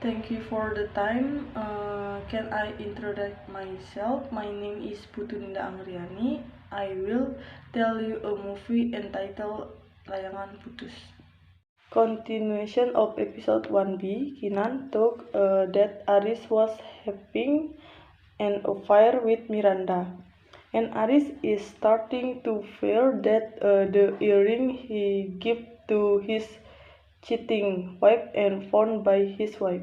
Thank you for the time. Can I introduce myself? My name is Putu Ninda. I will tell you a movie entitled Layangan Putus. Continuation of episode 1B, Kinan told that Aris was having an affair with Miranda, and Aris is starting to fear that the earring he gave to his cheating wife and found by his wife.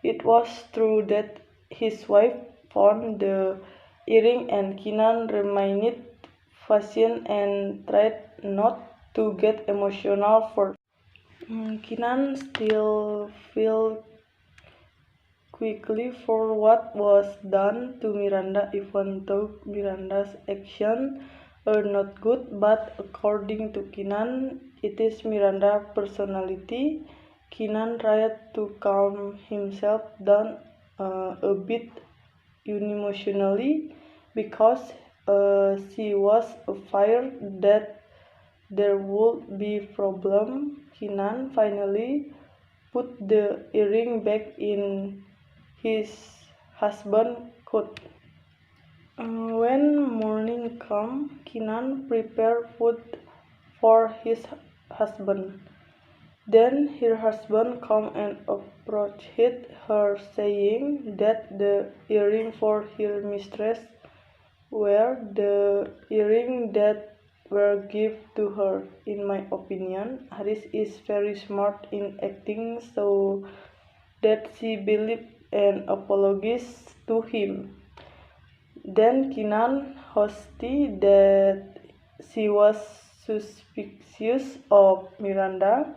It was true that his wife found the earring, and Kinan remained patient and tried not to get emotional first. Kinan still felt quickly for what was done to Miranda, even though Miranda's actions are not good, but according to Kinan, it is Miranda's personality. Kinan tried to calm himself down a bit unemotionally because she was afraid that there would be problem. Kinan finally put the earring back in his husband's coat. When morning came, Kinan prepared food for his husband. Then her husband came and approached her, saying that the earring for her mistress were the earring that were given to her. In my opinion, Haris is very smart in acting, so that she believed and apologized to him. Then Kinan hosted that she was suspicious of Miranda.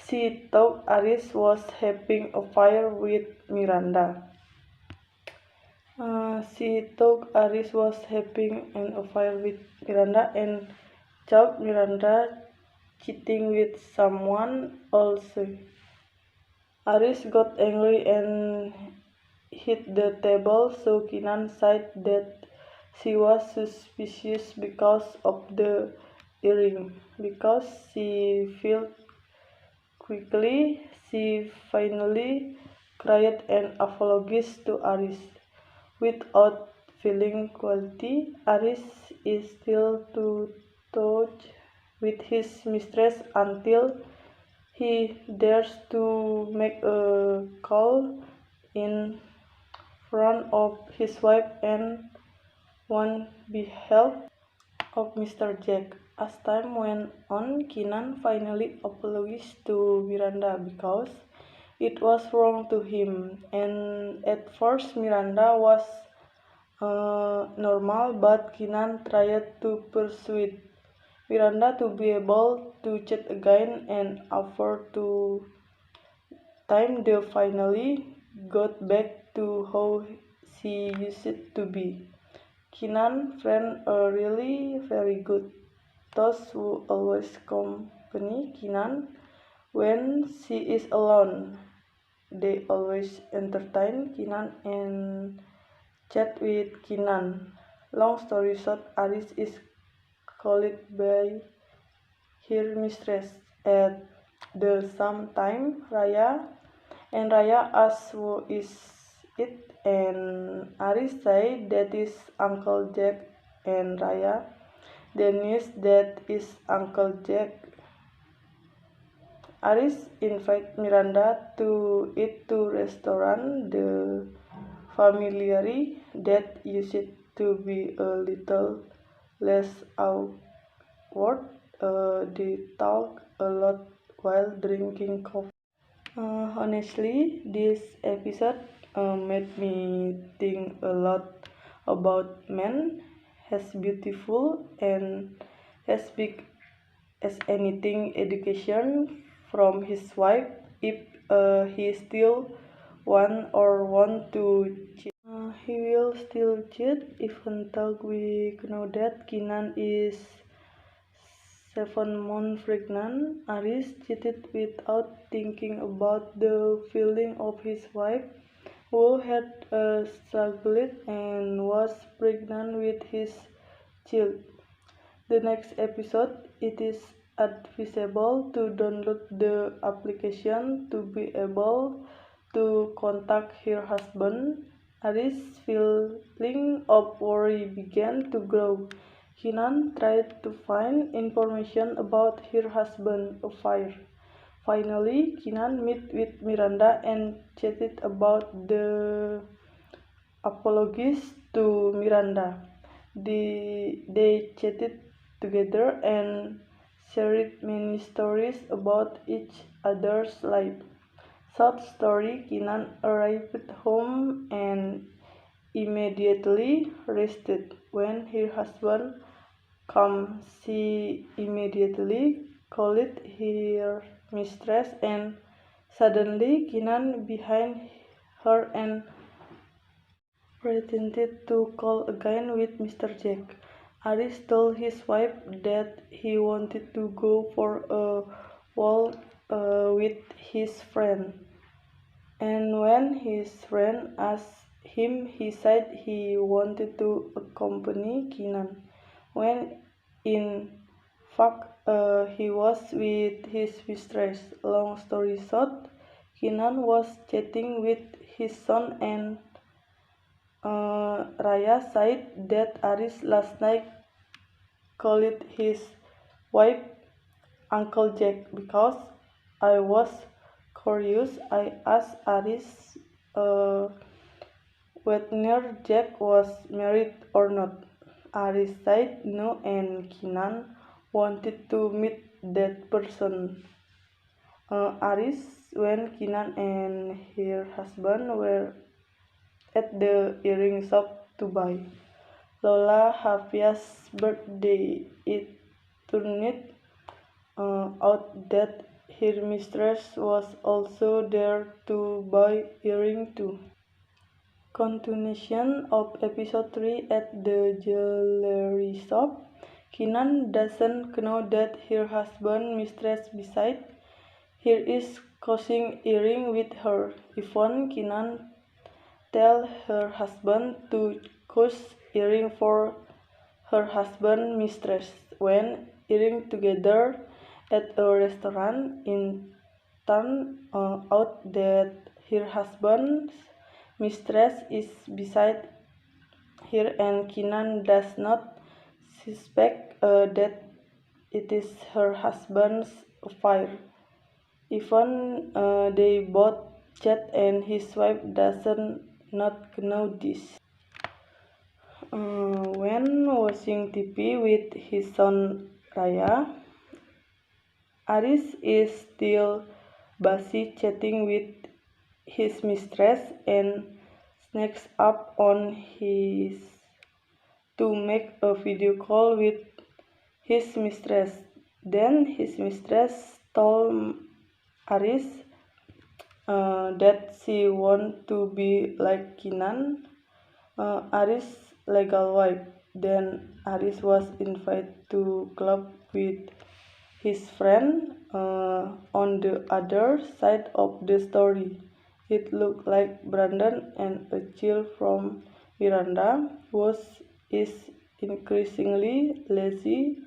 She thought Aris was having a affair with Miranda. She thought Aris was having an affair with Miranda and thought Miranda cheating with someone else. Aris got angry and hit the table, so Kinan said that she was suspicious because of the earring. Because she felt quickly, she finally cried and apologized to Aris. Without feeling guilty, Aris is still to touch with his mistress until he dares to make a call in front of his wife and on behalf of Mr. Jack. As time went on, Kinan finally apologized to Miranda because it was wrong to him, and at first Miranda was normal, but Kinan tried to persuade Miranda to be able to chat again, and after two time they finally got back to how she used to be. Kinan friends are really very good. Those who always accompany Kinan when she is alone. They always entertain Kinan and chat with Kinan. Long story short, Aris is called by her mistress at the same time. Raya asks who is it, and Aris say that is Uncle Jack, and Raya denies that is Uncle Jack. Aris invite Miranda to eat to restaurant the familiarity that used to be a little less awkward. They talk a lot while drinking coffee. Honestly, this episode made me think a lot about men as beautiful and as big as anything education from his wife if he still want to cheat. He will still cheat even though we know that Kinan is 7 months pregnant. Aris cheated without thinking about the feeling of his wife, who had struggled and was pregnant with his child. The next episode, it is advisable to download the application to be able to contact her husband. Aris' feeling of worry began to grow. Kinan tried to find information about her husband's affair. Finally, Kinan met with Miranda and chatted about the apologies to Miranda. They chatted together and shared many stories about each other's life. Short story, Kinan arrived home and immediately rested. When her husband came, she immediately called her mistress and suddenly Kinan behind her and pretended to call again with Mr. Jack. Aris told his wife that he wanted to go for a walk with his friend. And when his friend asked him, he said he wanted to accompany Kinan. When in fact he was with his mistress. Long story short, Kinan was chatting with his son and Raya said that Aris last night called his wife Uncle Jack. Because I was curious, I asked Aris whether Jack was married or not. Aris said no and Kinan wanted to meet that person. Aris, when Kinan and her husband were at the earring shop to buy Lola Hafia's birthday, it turned out that her mistress was also there to buy earring too. Continuation of episode 3 at the jewelry shop. Kinan doesn't know that her husband mistress beside her is causing earring with her. Even Kinan tell her husband to choose earring for her husband mistress. When eating together at a restaurant, it turned out that her husband's mistress is beside her and Kinan does not suspect that it is her husband's affair. Even they both chat and his wife doesn't not know this. When watching TV with his son Raya, Aris is still busy chatting with his mistress and sneaks up on his to make a video call with his mistress. Then his mistress told Aris that she wants to be like Kinan, Aris' legal wife. Then Aris was invited to club with his friend. On the other side of the story, it looked like Brandon and a chill from Miranda is increasingly lazy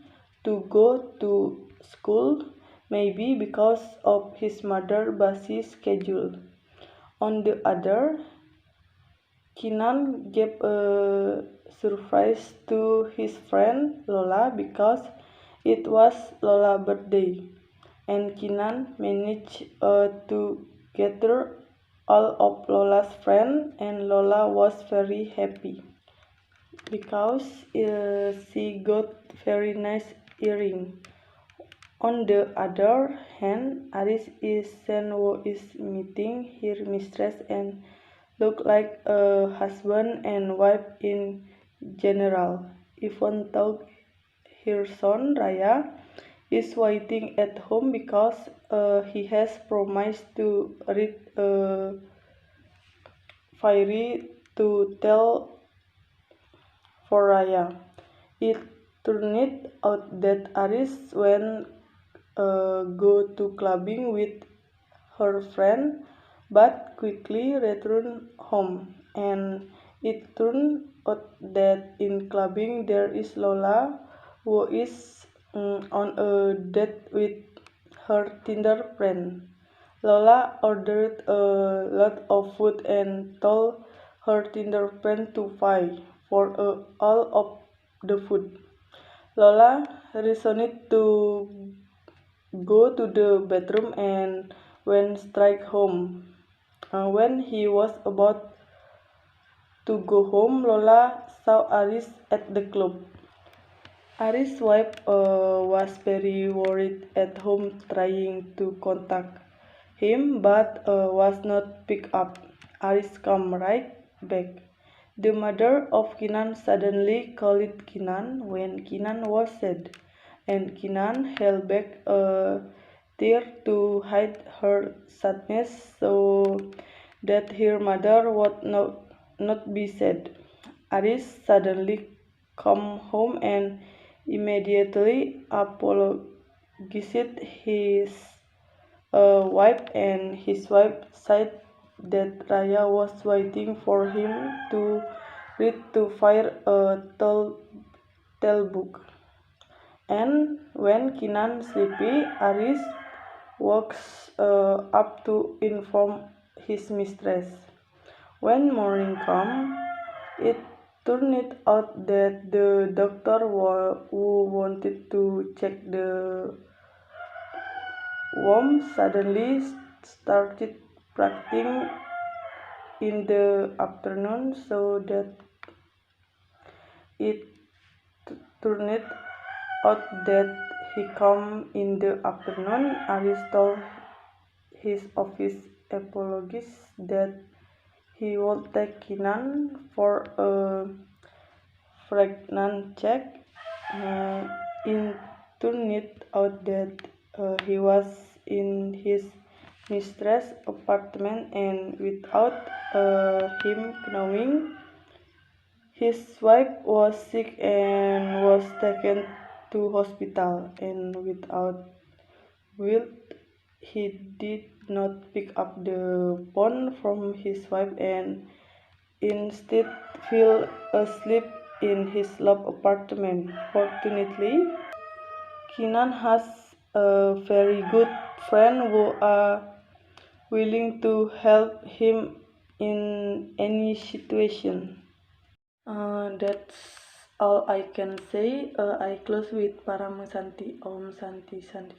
to go to school, maybe because of his mother's busy schedule. On the other, Kinan gave a surprise to his friend Lola because it was Lola's birthday, and Kinan managed to gather all of Lola's friends, and Lola was very happy because she got very nice earring. On the other hand, Aris is meeting her mistress and look like a husband and wife in general. Even though her son Raya is waiting at home because he has promised to read a fairy to tell for Raya. It turned out that Aris went go to clubbing with her friend but quickly returned home, and it turned out that in clubbing there is Lola who is on a date with her Tinder friend. Lola ordered a lot of food and told her tender friend to pay for all of the food. Lola reasoned to go to the bathroom and went straight home. When he was about to go home, Lola saw Aris at the club. Aris' wife was very worried at home, trying to contact him but was not picked up. Aris came right back. The mother of Kinan suddenly called Kinan when Kinan was sad, and Kinan held back a tear to hide her sadness so that her mother would not be sad. Aris suddenly came home and immediately apologized his wife, and his wife said that Raya was waiting for him to read to fire a tale book. And when Kinan sleepy, Aris wakes up to inform his mistress. When morning came, it turned out that the doctor who wanted to check the worm suddenly started practicing in the afternoon, so that it turned out that he came in the afternoon. Aris told his office apologies that he would take Kinan for a pregnant check. It turned out that he was in his mistress' apartment, and without him knowing, his wife was sick and was taken to hospital. And without guilt, he did not pick up the phone from his wife and instead fell asleep in his love apartment. Fortunately, Kinan has a very good friend who are willing to help him in any situation. That's all I can say. I close with Param Santi. Om Santi Santi.